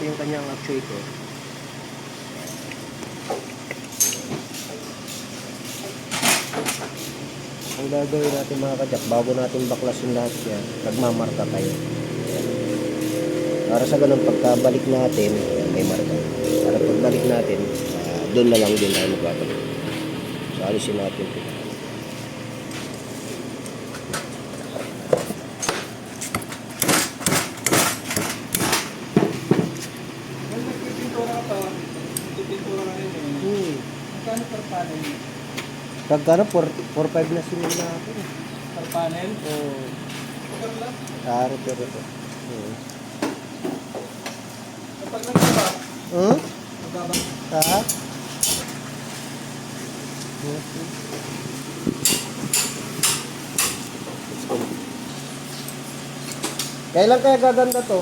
Ito yung kanyang actuator. Ang gagawin natin mga kadyak, bago natin baklasin lahat yan, nagmamarka tayo. Para sa ganun, pagkabalik natin, may marka. Para pagbalik natin, doon na lang din tayo magbabalik. So, alisin natin ito. Magkano per panel? Pagkano, 4-5 na sinil natin. Per panel? Oo. Per lang? Taro, pero ito. Kapag nagbaba? Nagbaba? Ha? Kailan kaya gaganda to?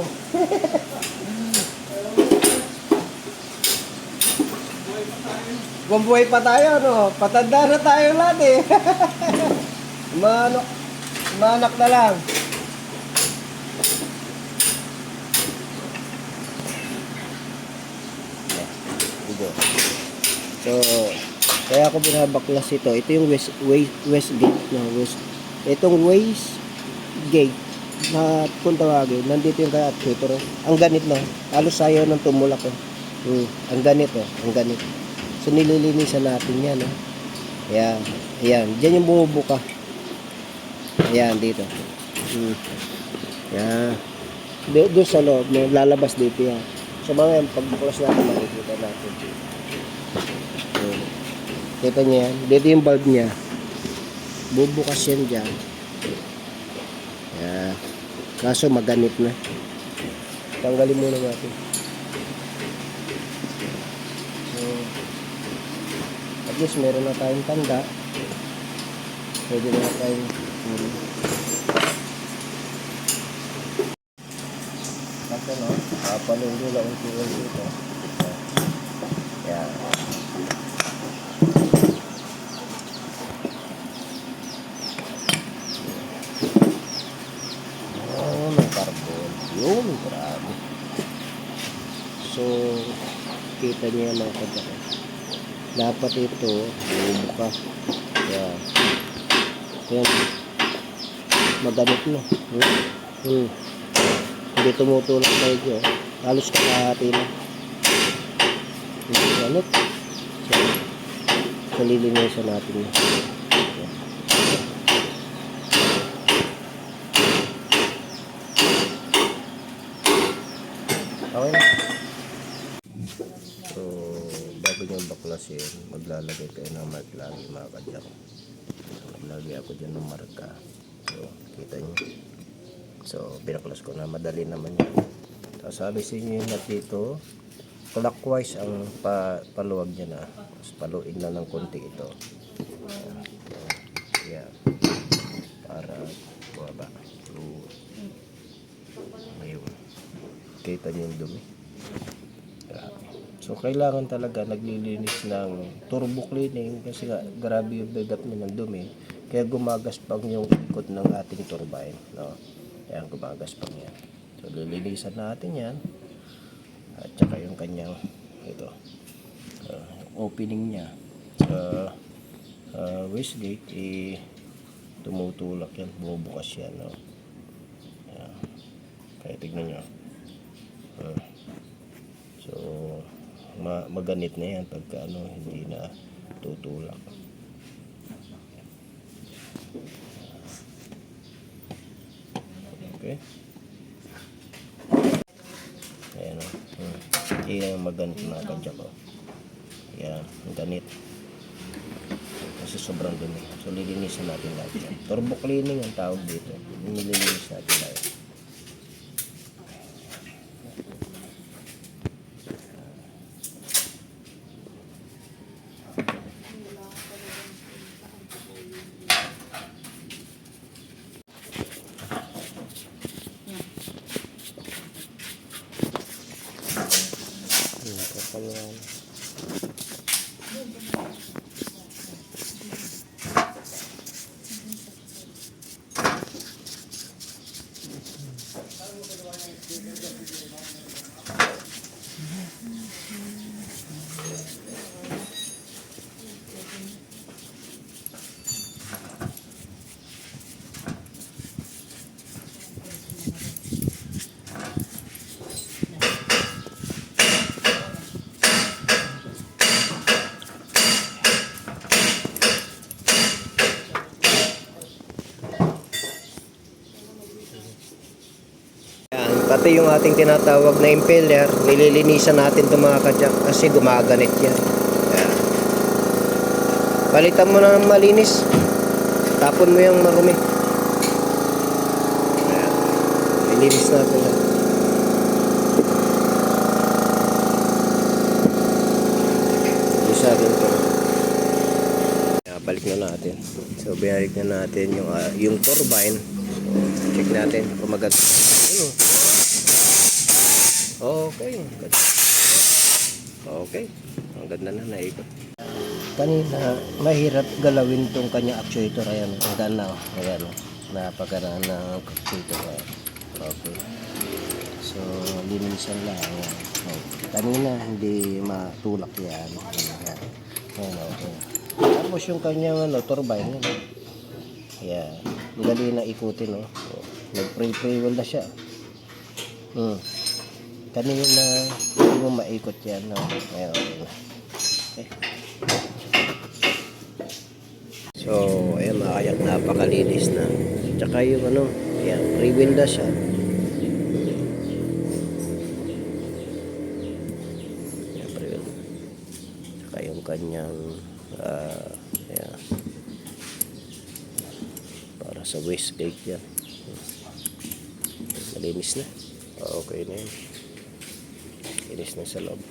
Kung buhay pa tayo, no? Patanda na tayo lahat eh. Manak na lang. So, kaya ako binabaklas ito. Ito yung west gate na west. Itong west gate na kung tawagin, nandito yung kaya actuator. Ang ganit no. Halos ayaw ng tumulak oh. Ang ganit oh, ang ganit. So nililinisan natin yan oh. Ayan, ayan. Diyan yung bumubuka. Ayan, dito. Ayan. Doon sa loob, no? Lalabas dito yan. So mga pagbuklas natin, makikita natin. Kita niya yan. Dito yung bulb niya. Bubukas yan dyan. Ayan. Kaso maganit na. Tanggalin muna natin. At least meron na tayong tanda. Pwede na tayong ito no, papalundo lang ang tuwal dito. Yan. Oh, may carbon. Yun, grabe. So, kita niya mga kadyak. Dapat ito bubuka. Yan. Yan. Maganit no. Hindi tumutulak tayo dyan. Halos kalahati na. Hindi ganit. So, lilinisan natin yun. Okay na. So, bago nyo baklasin, maglalagay kayo ng mark lagi mga kadyak. So, maglagay ako dyan ng marka. So, kita nyo. So, binaklas ko na. Madali naman yan. Tapos, alisin nyo yung nut dito. Clockwise ang paluwag niya na. Tapos, paluin na ng konti ito. Ayan. Para bumaba. Ayun. Kita nyo yung dumi. So, kailangan talaga naglilinis ng turbo cleaning kasi grabe yung bigat niya ng dumi. Kaya gumagaspang yung ikot ng ating turbine. No? Ayan, gumagaspang yan. So, lilinisan natin yan. At saka yung kanyang ito, opening niya sa wastegate, tumutulak yan, bubukas yan. No? Ayan. Kaya tignan nyo. So, maganit na yan pagka hindi na tutulak. Okay. Ayan o. Ayan ang maganit na kadyak o. Ayan, ang ganit. Kasi sobrang dumi. So, lilinisan natin lahat yan. Turbo cleaning ang tawag dito. Nililinis natin lahat. Ayan. Pati yung ating tinatawag na impeller, nililinisan natin itong mga kadyak kasi gumaganit yan. Ayan. Palitan mo na ng malinis. Tapon mo yung marumi. Ayan. Nilinis natin yan. Isa rin ito. Balik na natin. So, binalik na natin yung turbine. Check natin kung maganda. Okay. Okay. Ang ganda na naikot. Kanina, mahirap galawin tong kanyang actuator. Ayan, ang gana. Ayan, napagana ng actuator. Okay. So, linisan lang. Ayan. Kanina, hindi matulak yan. Ayan. Ayan, okay. Tapos yung kanyang turbine. Ayan. Dali na ikutin. Nag-pre-pre-wall na siya. Kanina hindi mo maikot yan. Ayan, okay. So, ayan mga kayak, napakalinis na. Tsaka yung ayan, pre-wheel na siya. Ayan, pre-wheel. Tsaka yung kanyang ayan, para sa wastegate yan. Malinis na. Okay na yun. Linis na sa loob.